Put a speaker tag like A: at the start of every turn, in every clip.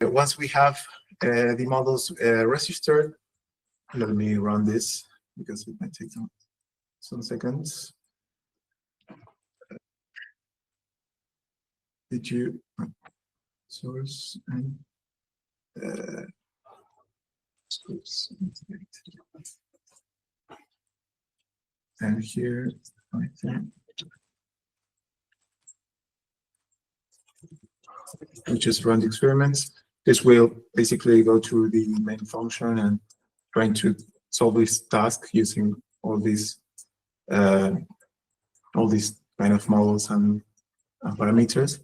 A: once we have the models registered, let me run this because it might take some seconds. Did you source and and here I think we just run the experiments. This will basically go to the main function and trying to solve this task using all these kind of models and parameters.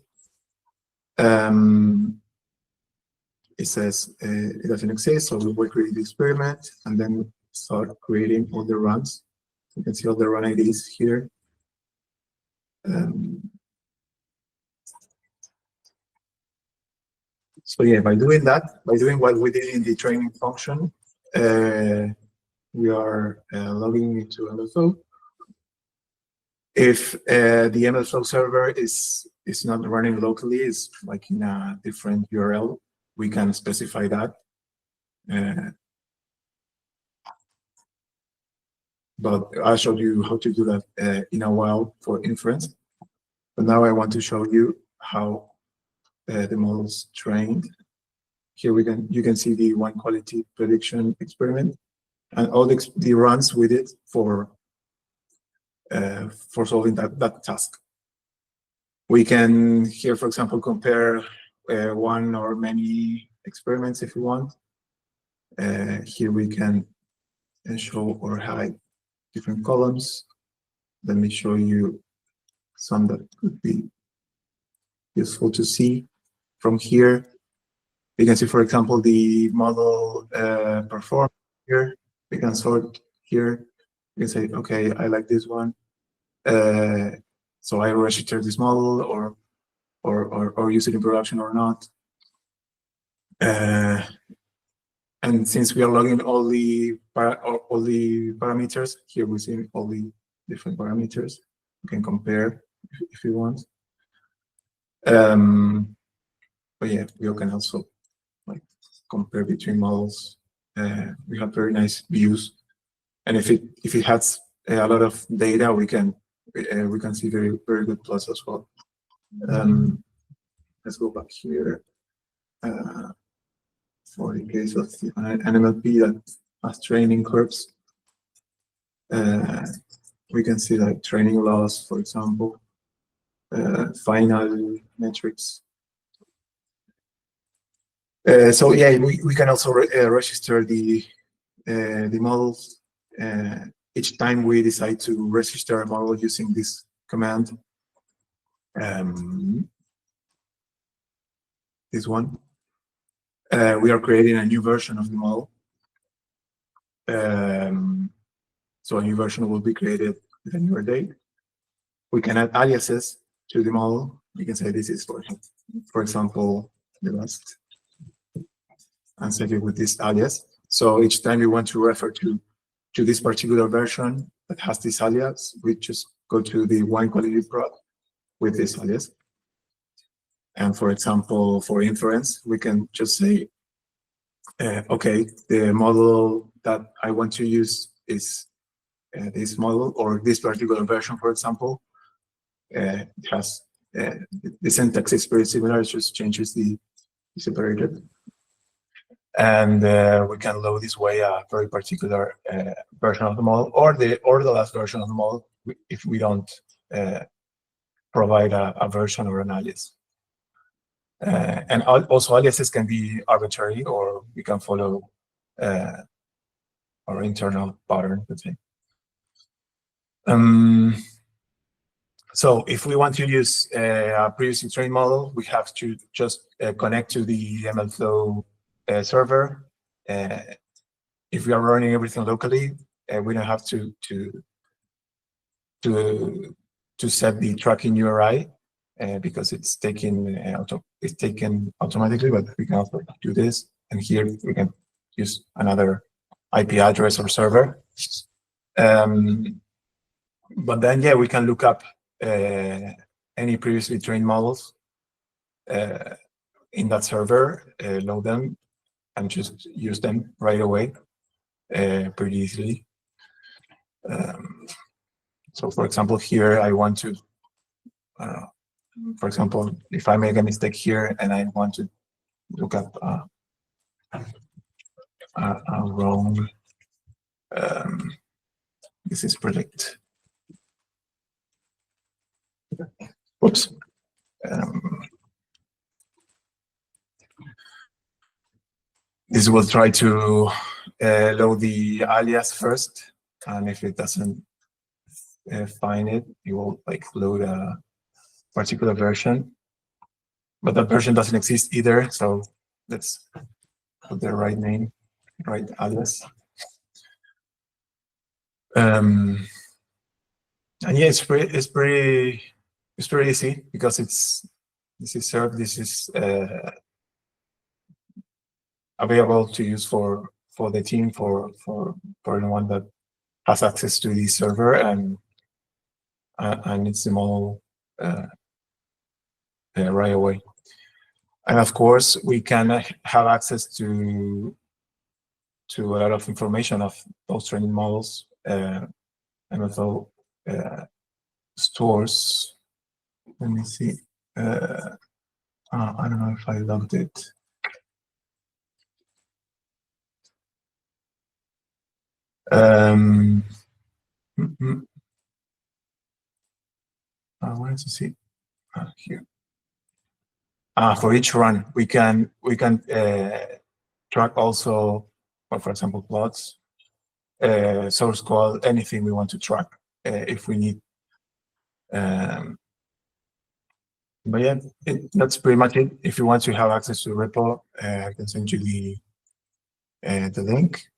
A: It says it doesn't exist, so we will create the experiment and then start creating all the runs. You can see all the run IDs here. So yeah, by doing what we did in the training function, we are logging into MLflow. If the MLflow server is not running locally, it's like in a different URL, we can specify that. But I'll show you how to do that in a while for inference. But now I want to show you how the model's trained. Here you can see the one quality prediction experiment and all the runs we did for solving that task. We can here, for example, compare one or many experiments if you want. Here we can show or hide different columns. Let me show you some that could be useful to see. From here, you can see, for example, the model performance here. We can sort here. You can say, okay, I like this one. So I register this model or use it in production or not. And since we are logging all the parameters, here we see all the different parameters. You can compare if you want. But yeah, we can also like compare between models. We have very nice views, and if it has a lot of data, we can see very good plots as well. Let's go back here. For the case of an MLP that has training curves, we can see like training loss, for example, final metrics. So yeah, we can also register the models each time we decide to register a model using this command. This one. We are creating a new version of the model. So a new version will be created with a newer date. We can add aliases to the model. You can say this is for example, the last, and save it with this alias. So each time we want to refer to this particular version that has this alias, we just go to the one quality prod with this alias. And for example, for inference, we can just say, okay, the model that I want to use is this model or this particular version, for example. It has the syntax is very similar, it just changes the separator. And we can load this way a very particular version of the model or the last version of the model if we don't provide a version or an alias. And also aliases can be arbitrary, or we can follow our internal pattern, let's say. So if we want to use a previously trained model, we have to just connect to the MLflow server. If we are running everything locally, we don't have to set the tracking URI because it's taken automatically. But we can also do this, and here we can use another IP address or server. But then, yeah, we can look up any previously trained models in that server, load them, and just use them right away, pretty easily. So, for example, here I want to, for example, if I make a mistake here and I want to look up a wrong, this is project. Oops. This will try to load the alias first, and if it doesn't find it, it will like load a particular version, but that version doesn't exist either. So let's put the right name, right alias. And yeah, it's pretty easy because this is served. This is available to use for the team, for anyone that has access to the server and needs them all right away. And of course, we can have access to a lot of information of those training models, and also stores. Let me see. I don't know if I logged it. Where is it? Here. For each run, we can track also, for example, plots, source code, anything we want to track if we need. But yeah, that's pretty much it. If you want to have access to the repo, I can send you the link.